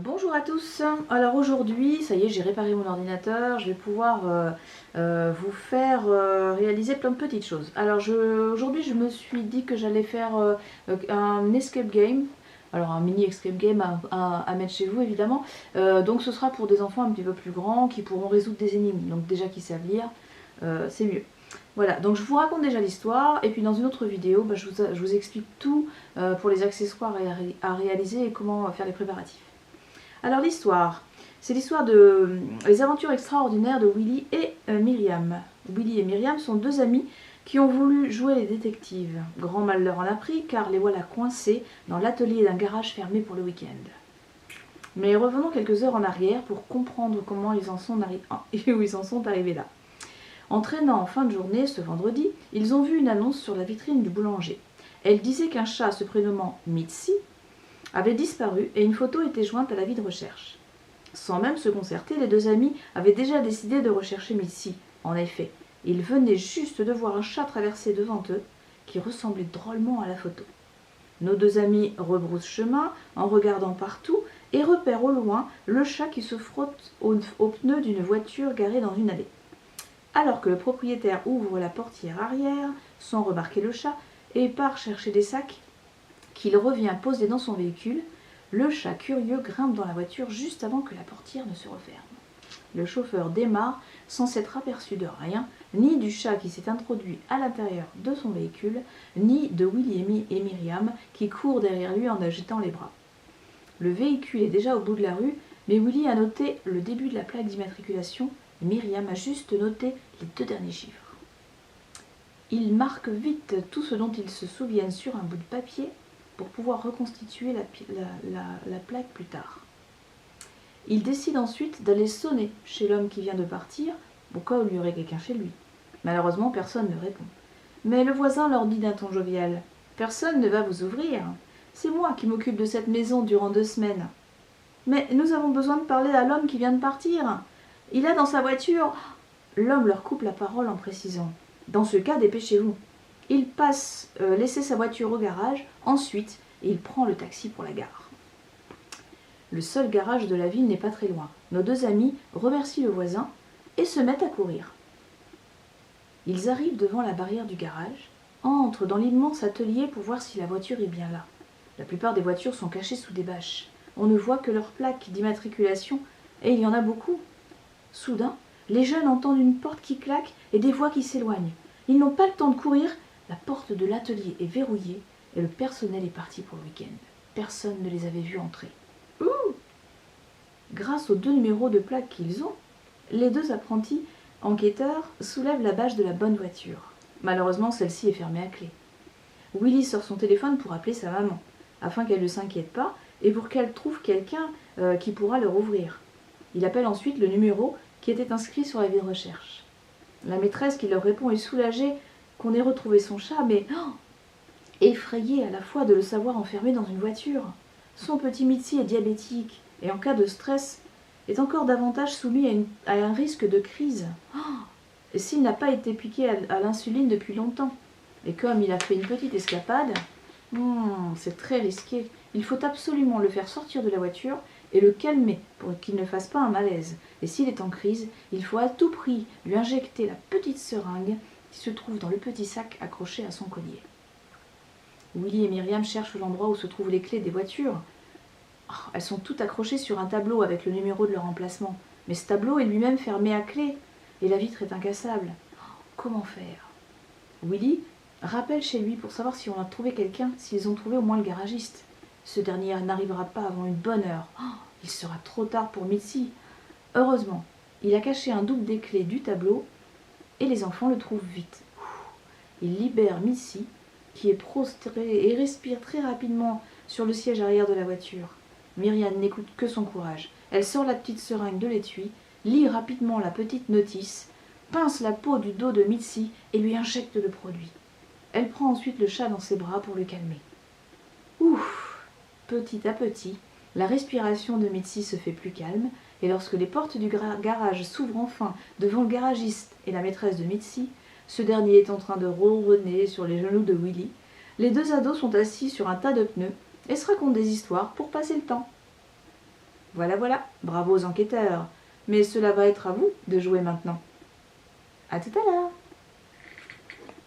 Bonjour à tous. Alors aujourd'hui, ça y est, j'ai réparé mon ordinateur. Je vais pouvoir vous faire réaliser plein de petites choses. Alors aujourd'hui, je me suis dit que j'allais faire un escape game. Alors un mini escape game à mettre chez vous évidemment. Donc ce sera pour des enfants un petit peu plus grands qui pourront résoudre des énigmes. Donc déjà qui savent lire, c'est mieux. Voilà, donc je vous raconte déjà l'histoire et puis dans une autre vidéo, je vous explique tout pour les accessoires à réaliser et comment faire les préparatifs. Alors l'histoire, c'est l'histoire de les aventures extraordinaires de Willy et Myriam. Willy et Myriam sont deux amis qui ont voulu jouer les détectives. Grand mal leur en a pris car les voilà coincés dans l'atelier d'un garage fermé pour le week-end. Mais revenons quelques heures en arrière pour comprendre comment ils en sont arrivés là. En traînant en fin de journée, ce vendredi, ils ont vu une annonce sur la vitrine du boulanger. Elle disait qu'un chat se prénommant Mitzi avait disparu et une photo était jointe à l'avis de recherche. Sans même se concerter, les deux amis avaient déjà décidé de rechercher Mitzi. En effet, ils venaient juste de voir un chat traverser devant eux qui ressemblait drôlement à la photo. Nos deux amis rebroussent chemin en regardant partout et repèrent au loin le chat qui se frotte au pneu d'une voiture garée dans une allée. Alors que le propriétaire ouvre la portière arrière, sans remarquer le chat, et part chercher des sacs qu'il revient poser dans son véhicule, le chat curieux grimpe dans la voiture juste avant que la portière ne se referme. Le chauffeur démarre sans s'être aperçu de rien, ni du chat qui s'est introduit à l'intérieur de son véhicule, ni de Willy et Myriam qui courent derrière lui en agitant les bras. Le véhicule est déjà au bout de la rue, mais Willy a noté le début de la plaque d'immatriculation et Myriam a juste noté les 2 derniers chiffres. Ils marquent vite tout ce dont ils se souviennent sur un bout de papier pour pouvoir reconstituer la plaque plus tard. Ils décident ensuite d'aller sonner chez l'homme qui vient de partir, au cas où il y aurait quelqu'un chez lui. Malheureusement, personne ne répond. Mais le voisin leur dit d'un ton jovial « Personne ne va vous ouvrir. C'est moi qui m'occupe de cette maison durant 2 semaines. Mais nous avons besoin de parler à l'homme qui vient de partir. Il a dans sa voiture... » L'homme leur coupe la parole en précisant « Dans ce cas, dépêchez-vous. » Il passe laisser sa voiture au garage, ensuite il prend le taxi pour la gare. Le seul garage de la ville n'est pas très loin. Nos deux amis remercient le voisin et se mettent à courir. Ils arrivent devant la barrière du garage, entrent dans l'immense atelier pour voir si la voiture est bien là. La plupart des voitures sont cachées sous des bâches. On ne voit que leur plaque d'immatriculation et il y en a beaucoup. Soudain, les jeunes entendent une porte qui claque et des voix qui s'éloignent. Ils n'ont pas le temps de courir. La porte de l'atelier est verrouillée et le personnel est parti pour le week-end. Personne ne les avait vus entrer. Ouh! Grâce aux 2 numéros de plaque qu'ils ont, les 2 apprentis enquêteurs soulèvent la bâche de la bonne voiture. Malheureusement, celle-ci est fermée à clé. Willy sort son téléphone pour appeler sa maman, afin qu'elle ne s'inquiète pas et pour qu'elle trouve quelqu'un qui pourra leur ouvrir. Il appelle ensuite le numéro qui était inscrit sur l'avis de recherche. La maîtresse qui leur répond est soulagée qu'on ait retrouvé son chat, mais effrayée à la fois de le savoir enfermé dans une voiture. Son petit Mitzi est diabétique et en cas de stress est encore davantage soumis à un risque de crise. Et s'il n'a pas été piqué à l'insuline depuis longtemps, et comme il a fait une petite escapade, c'est très risqué. Il faut absolument le faire sortir de la voiture et le calmer pour qu'il ne fasse pas un malaise. Et s'il est en crise, il faut à tout prix lui injecter la petite seringue qui se trouve dans le petit sac accroché à son collier. Willy et Myriam cherchent l'endroit où se trouvent les clés des voitures. Elles sont toutes accrochées sur un tableau avec le numéro de leur emplacement. Mais ce tableau est lui-même fermé à clé et la vitre est incassable. Comment faire? Willy rappelle chez lui pour savoir si on a trouvé quelqu'un, s'ils ont trouvé au moins le garagiste. Ce dernier n'arrivera pas avant une bonne heure. Il sera trop tard pour Mitzi. Heureusement, il a caché un double des clés du tableau et les enfants le trouvent vite. Il libère Mitzi, qui est prostrée et respire très rapidement sur le siège arrière de la voiture. Myriam n'écoute que son courage. Elle sort la petite seringue de l'étui, lit rapidement la petite notice, pince la peau du dos de Mitzi et lui injecte le produit. Elle prend ensuite le chat dans ses bras pour le calmer. Ouf! Petit à petit, la respiration de Mitzi se fait plus calme et lorsque les portes du garage s'ouvrent enfin devant le garagiste et la maîtresse de Mitzi, ce dernier est en train de ronronner sur les genoux de Willy, les 2 ados sont assis sur un tas de pneus et se racontent des histoires pour passer le temps. Voilà, voilà, bravo aux enquêteurs. Mais cela va être à vous de jouer maintenant. À tout à l'heure.